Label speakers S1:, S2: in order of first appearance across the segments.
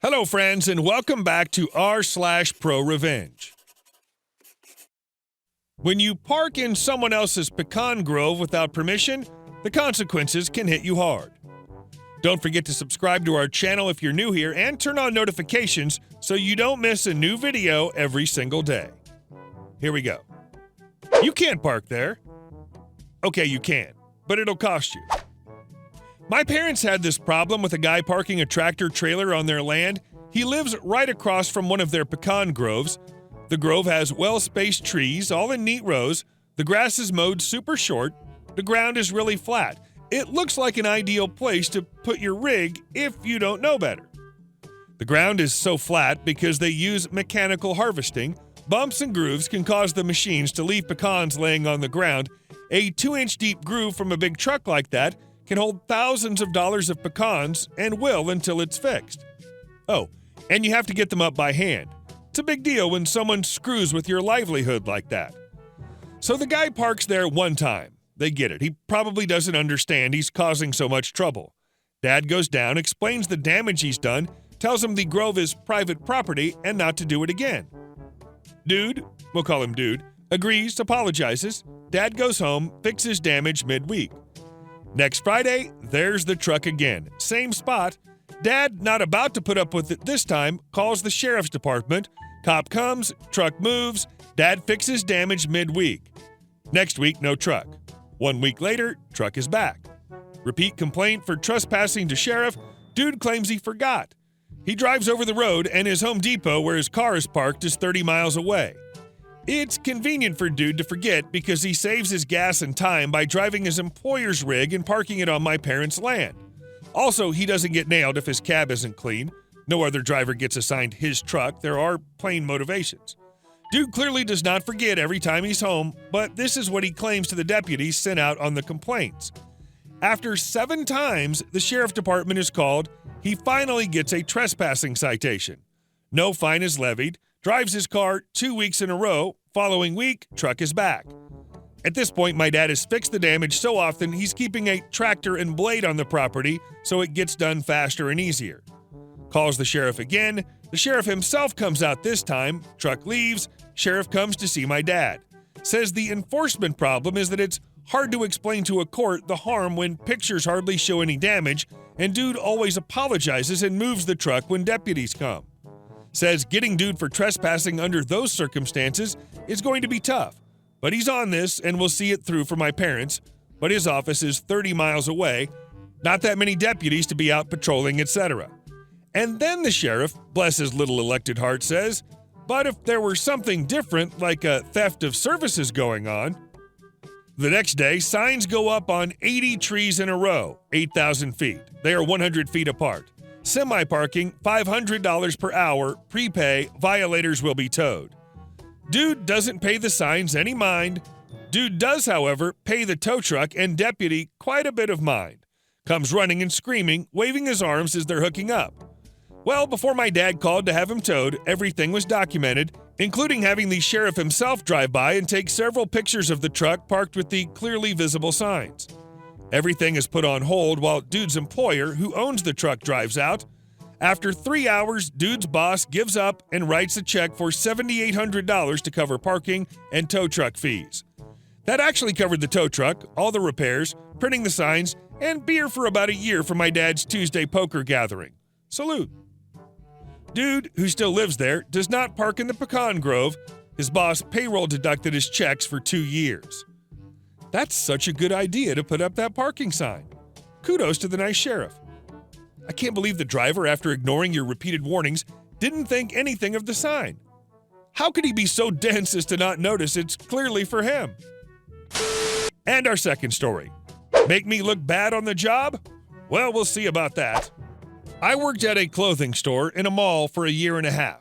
S1: Hello, friends, and welcome back to r/ProRevenge. When you park in someone else's pecan grove without permission, the consequences can hit you hard. Don't forget to subscribe to our channel if you're new here and turn on notifications so you don't miss a new video every single day. Here we go. You can't park there. Okay, you can, but it'll cost you. My parents had this problem with a guy parking a tractor trailer on their land. He lives right across from one of their pecan groves. The grove has well-spaced trees, all in neat rows. The grass is mowed super short. The ground is really flat. It looks like an ideal place to put your rig if you don't know better. The ground is so flat because they use mechanical harvesting. Bumps and grooves can cause the machines to leave pecans laying on the ground. A 2-inch deep groove from a big truck like that can hold thousands of dollars of pecans and will until it's fixed. Oh, and you have to get them up by hand. It's a big deal when someone screws with your livelihood like that. So the guy parks there one time. They get it. He probably doesn't understand he's causing so much trouble. Dad goes down, explains the damage he's done, tells him the grove is private property and not to do it again. Dude, we'll call him Dude, agrees, apologizes. Dad goes home, fixes damage midweek. Next Friday, there's the truck again. Same spot. Dad, not about to put up with it this time, calls the sheriff's department. Cop comes, truck moves. Dad fixes damage midweek. Next week, no truck. 1 week later, truck is back. Repeat complaint for trespassing to sheriff. Dude claims he forgot. He drives over the road and his Home Depot, where his car is parked, is 30 miles away. It's convenient for Dude to forget because he saves his gas and time by driving his employer's rig and parking it on my parents' land. Also, he doesn't get nailed if his cab isn't clean. No other driver gets assigned his truck. There are plain motivations. Dude clearly does not forget every time he's home, but this is what he claims to the deputies sent out on the complaints. After 7 times the sheriff department is called, he finally gets a trespassing citation. No fine is levied. Drives his car 2 weeks in a row. Following week, truck is back. At this point, my dad has fixed the damage so often he's keeping a tractor and blade on the property so it gets done faster and easier. Calls the sheriff again. The sheriff himself comes out this time. Truck leaves. Sheriff comes to see my dad. Says the enforcement problem is that it's hard to explain to a court the harm when pictures hardly show any damage, and Dude always apologizes and moves the truck when deputies come. Says getting Dude for trespassing under those circumstances is going to be tough, but he's on this and will see it through for my parents, but his office is 30 miles away, not that many deputies to be out patrolling, etc. And then the sheriff, bless his little elected heart, says, but if there were something different, like a theft of services going on. The next day, signs go up on 80 trees in a row, 8,000 feet. They are 100 feet apart. Semi-parking, $500 per hour, prepay, violators will be towed. Dude doesn't pay the signs any mind. Dude does, however, pay the tow truck and deputy quite a bit of mind. Comes running and screaming, waving his arms as they're hooking up. Well, before my dad called to have him towed, everything was documented, including having the sheriff himself drive by and take several pictures of the truck parked with the clearly visible signs. Everything is put on hold while Dude's employer, who owns the truck, drives out. After 3 hours, Dude's boss gives up and writes a check for $7,800 to cover parking and tow truck fees. That actually covered the tow truck, all the repairs, printing the signs, and beer for about a year for my dad's Tuesday poker gathering. Salute. Dude, who still lives there, does not park in the pecan grove. His boss payroll deducted his checks for 2 years. That's such a good idea to put up that parking sign. Kudos to the nice sheriff. I can't believe the driver, after ignoring your repeated warnings, didn't think anything of the sign. How could he be so dense as to not notice it's clearly for him? And our second story. Make me look bad on the job? Well, we'll see about that. I worked at a clothing store in a mall for 1.5 years.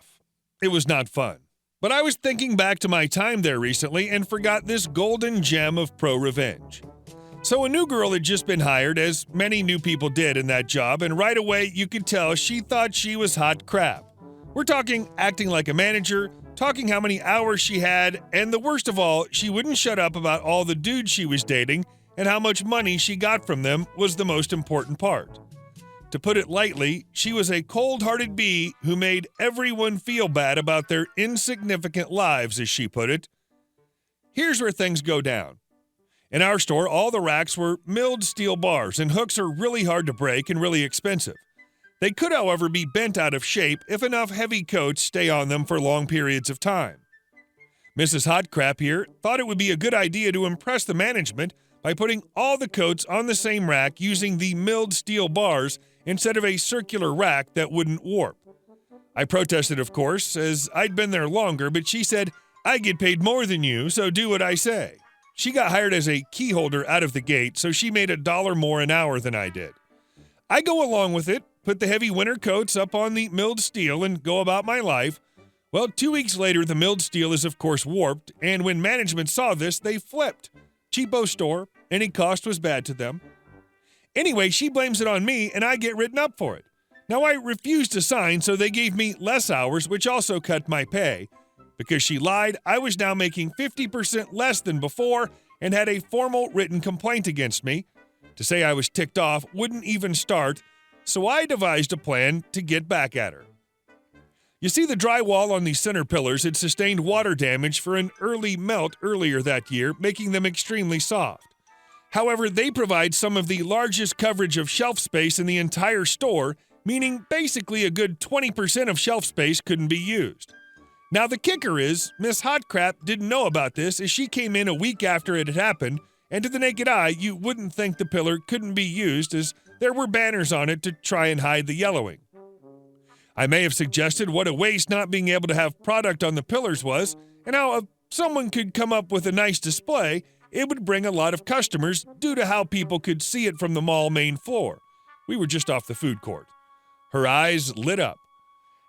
S1: It was not fun. But I was thinking back to my time there recently and forgot this golden gem of ProRevenge. So a new girl had just been hired, as many new people did in that job, and right away you could tell she thought she was hot crap. We're talking acting like a manager, talking how many hours she had, and the worst of all, she wouldn't shut up about all the dudes she was dating, and how much money she got from them was the most important part. To put it lightly, she was a cold-hearted bee who made everyone feel bad about their insignificant lives, as she put it. Here's where things go down. In our store, all the racks were milled steel bars, and hooks are really hard to break and really expensive. They could, however, be bent out of shape if enough heavy coats stay on them for long periods of time. Mrs. Hotcrap here thought it would be a good idea to impress the management by putting all the coats on the same rack using the milled steel bars instead of a circular rack that wouldn't warp. I protested, of course, as I'd been there longer, but she said, "I get paid more than you, so do what I say." She got hired as a key holder out of the gate, so she made $1 more an hour than I did. I go along with it, put the heavy winter coats up on the milled steel, and go about my life. Well, 2 weeks later, the milled steel is, of course, warped, and when management saw this, they flipped. Cheapo store, any cost was bad to them. Anyway, she blames it on me, and I get written up for it. Now, I refused to sign, so they gave me less hours, which also cut my pay. Because she lied, I was now making 50% less than before and had a formal written complaint against me. To say I was ticked off wouldn't even start, so I devised a plan to get back at her. You see, the drywall on the center pillars had sustained water damage for an early melt earlier that year, making them extremely soft. However, they provide some of the largest coverage of shelf space in the entire store, meaning basically a good 20% of shelf space couldn't be used. Now, the kicker is, Miss Hotcrap didn't know about this as she came in a week after it had happened, and to the naked eye, you wouldn't think the pillar couldn't be used as there were banners on it to try and hide the yellowing. I may have suggested what a waste not being able to have product on the pillars was, and how if someone could come up with a nice display, it would bring a lot of customers due to how people could see it from the mall main floor. We were just off the food court. Her eyes lit up.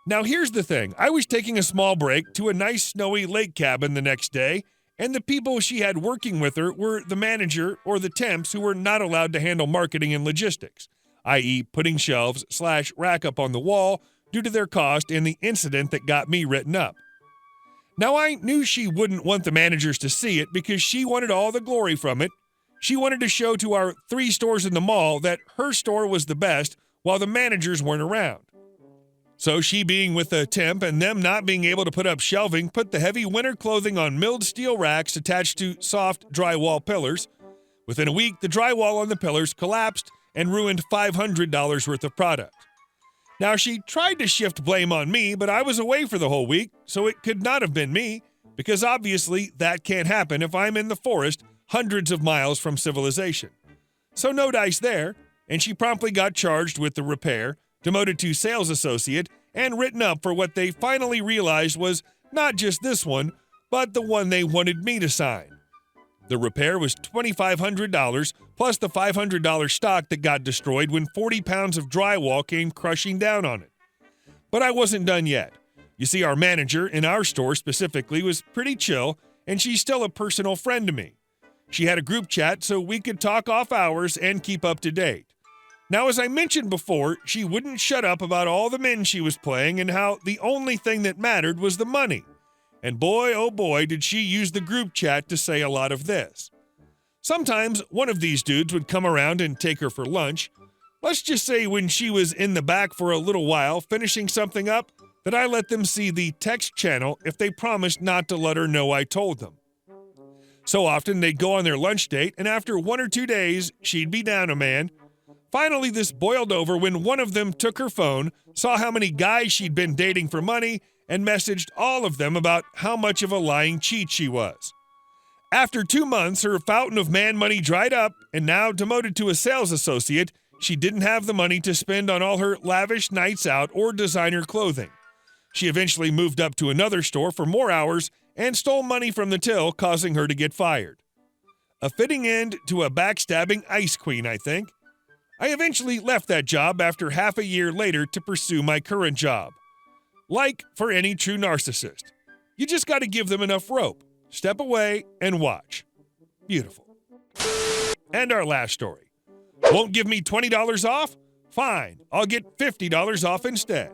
S1: Now here's the thing. I was taking a small break to a nice snowy lake cabin the next day, and the people she had working with her were the manager or the temps who were not allowed to handle marketing and logistics, i.e. putting shelves / rack up on the wall due to their cost and the incident that got me written up. Now, I knew she wouldn't want the managers to see it because she wanted all the glory from it. She wanted to show to our 3 stores in the mall that her store was the best while the managers weren't around. So she, being with a temp and them not being able to put up shelving, put the heavy winter clothing on milled steel racks attached to soft drywall pillars. Within a week, the drywall on the pillars collapsed and ruined $500 worth of product. Now, she tried to shift blame on me, but I was away for the whole week, so it could not have been me, because obviously that can't happen if I'm in the forest hundreds of miles from civilization. So no dice there, and she promptly got charged with the repair, demoted to sales associate, and written up for what they finally realized was not just this one, but the one they wanted me to sign. The repair was $2,500 plus the $500 stock that got destroyed when 40 pounds of drywall came crushing down on it. But I wasn't done yet. You see, our manager, in our store specifically, was pretty chill, and she's still a personal friend to me. She had a group chat so we could talk off hours and keep up to date. Now, as I mentioned before, she wouldn't shut up about all the men she was playing and how the only thing that mattered was the money. And boy, oh boy, did she use the group chat to say a lot of this. Sometimes one of these dudes would come around and take her for lunch. Let's just say when she was in the back for a little while finishing something up, that I let them see the text channel if they promised not to let her know I told them. So often they'd go on their lunch date, and after 1 or 2 days, she'd be down a man. Finally, this boiled over when one of them took her phone, saw how many guys she'd been dating for money, and messaged all of them about how much of a lying cheat she was. After 2 months, her fountain of man money dried up, and now demoted to a sales associate, she didn't have the money to spend on all her lavish nights out or designer clothing. She eventually moved up to another store for more hours and stole money from the till, causing her to get fired. A fitting end to a backstabbing ice queen, I think. I eventually left that job after half a year later to pursue my current job. Like for any true narcissist, you just got to give them enough rope. Step away and watch. Beautiful. And our last story. Won't give me $20 off? Fine, I'll get $50 off instead.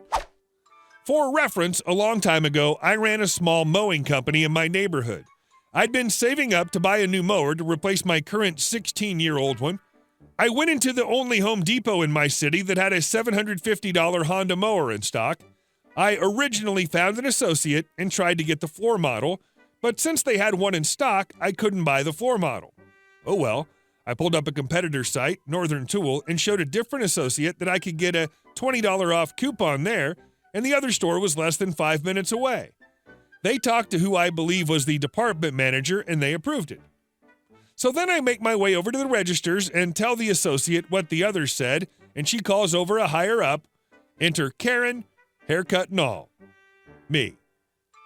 S1: For reference, a long time ago, I ran a small mowing company in my neighborhood. I'd been saving up to buy a new mower to replace my current 16-year-old one. I went into the only Home Depot in my city that had a $750 Honda mower in stock. I originally found an associate and tried to get the floor model, but since they had one in stock, I couldn't buy the floor model. Oh well, I pulled up a competitor site, Northern Tool, and showed a different associate that I could get a $20 off coupon there, and the other store was less than 5 minutes away. They talked to who I believe was the department manager, and they approved it. So then I make my way over to the registers and tell the associate what the others said, and she calls over a higher up. Enter Karen, haircut and all. Me.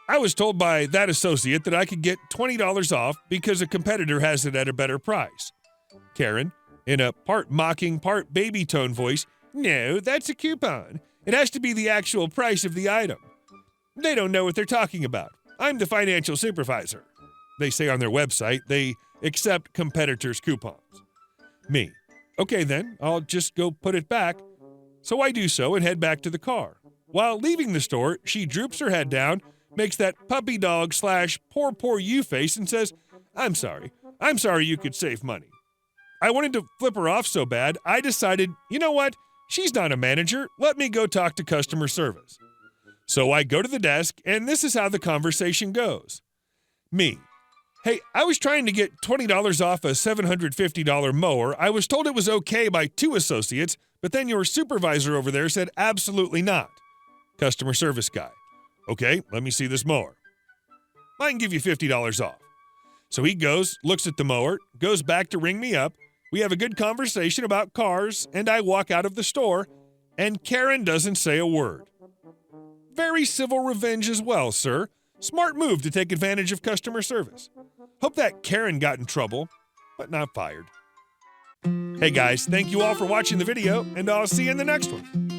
S1: I was told by that associate that I could get $20 off because a competitor has it at a better price. Karen, in a part mocking, part baby tone voice, "No, that's a coupon. It has to be the actual price of the item. They don't know what they're talking about. I'm the financial supervisor." They say on their website they accept competitors' coupons. Me. Okay then, I'll just go put it back. So I do so and head back to the car. While leaving the store, she droops her head down, makes that puppy dog / poor you face and says, I'm sorry you could save money." I wanted to flip her off so bad, I decided, you know what? She's not a manager. Let me go talk to customer service. So I go to the desk, and this is how the conversation goes. Me. Hey, I was trying to get $20 off a $750 mower. I was told it was okay by 2 associates, but then your supervisor over there said absolutely not. Customer service guy. Okay, let me see this mower. I can give you $50 off. So he goes, looks at the mower, goes back to ring me up. We have a good conversation about cars, and I walk out of the store, and Karen doesn't say a word. Very civil revenge as well, sir. Smart move to take advantage of customer service. Hope that Karen got in trouble, but not fired. Hey guys, thank you all for watching the video, and I'll see you in the next one.